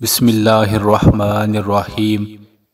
بسم اللہ الرحمن الرحیم۔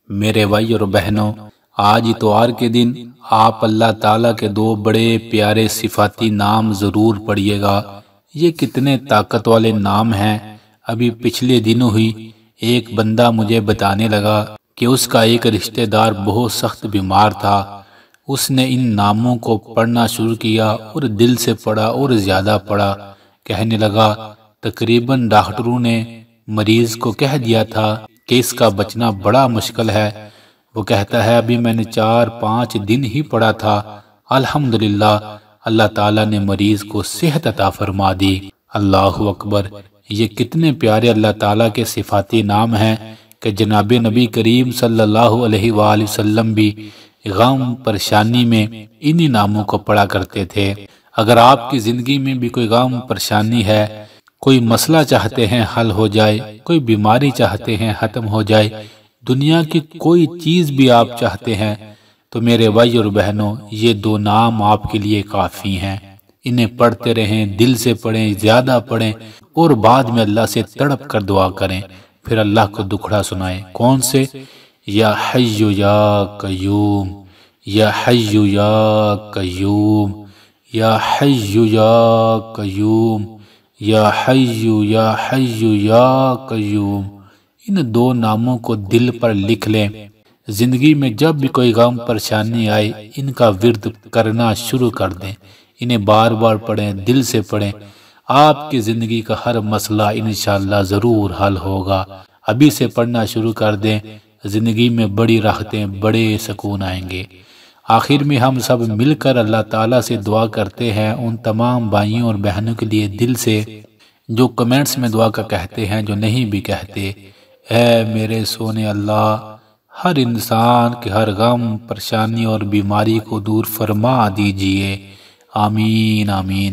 میرے بھائی اور بہنوں، آج اتوار کے دن آپ اللہ تعالیٰ کے دو بڑے پیارے صفاتی نام ضرور پڑھیے گا۔ یہ کتنے طاقت والے نام ہیں۔ ابھی پچھلے دنوں ہی ایک بندہ مجھے بتانے لگا کہ اس کا ایک رشتہ دار بہت سخت بیمار تھا۔ اس نے ان ناموں کو پڑھنا شروع کیا اور دل سے پڑھا اور زیادہ پڑھا۔ کہنے لگا تقریباً ڈاکٹروں نے مریض کو کہہ دیا تھا کہ اس کا بچنا بڑا مشکل ہے۔ وہ کہتا ہے ابھی میں نے 4-5 دن ہی پڑھا تھا، الحمدللہ اللہ تعالیٰ نے مریض کو صحت عطا فرما دی۔ اللہ اکبر۔ یہ کتنے پیارے اللہ تعالیٰ کے صفاتی نام ہیں کہ جناب نبی کریم صلی اللہ علیہ وآلہ وسلم بھی غم پریشانی میں انہی ناموں کو پڑھا کرتے تھے۔ اگر آپ کی زندگی میں بھی کوئی غم پریشانی ہے، کوئی مسئلہ چاہتے ہیں حل ہو جائے، کوئی بیماری چاہتے ہیں ختم ہو جائے، دنیا کی کوئی چیز بھی آپ چاہتے ہیں، تو میرے بھائی اور بہنوں یہ دو نام آپ کے لیے کافی ہیں۔ انہیں پڑھتے رہیں، دل سے پڑھیں، زیادہ پڑھیں اور بعد میں اللہ سے تڑپ کر دعا کریں، پھر اللہ کو دکھڑا سنائیں۔ کون سے؟ یا حی یا قیوم، یا حی یا قیوم، یا حی یا قیوم، یا حی یا حی یا قیوم۔ ان دو ناموں کو دل پر لکھ لیں۔ زندگی میں جب بھی کوئی غم پریشانی آئے، ان کا ورد کرنا شروع کر دیں۔ انہیں بار بار پڑھیں، دل سے پڑھیں۔ آپ کی زندگی کا ہر مسئلہ انشاءاللہ ضرور حل ہوگا۔ ابھی سے پڑھنا شروع کر دیں، زندگی میں بڑی راحتیں، بڑے سکون آئیں گے۔ آخر میں ہم سب مل کر اللہ تعالیٰ سے دعا کرتے ہیں ان تمام بھائیوں اور بہنوں کے لیے دل سے جو کمنٹس میں دعا کا کہتے ہیں، جو نہیں بھی کہتے۔ اے میرے سونے اللہ، ہر انسان کے ہر غم پریشانی اور بیماری کو دور فرما دیجئے۔ آمین آمین۔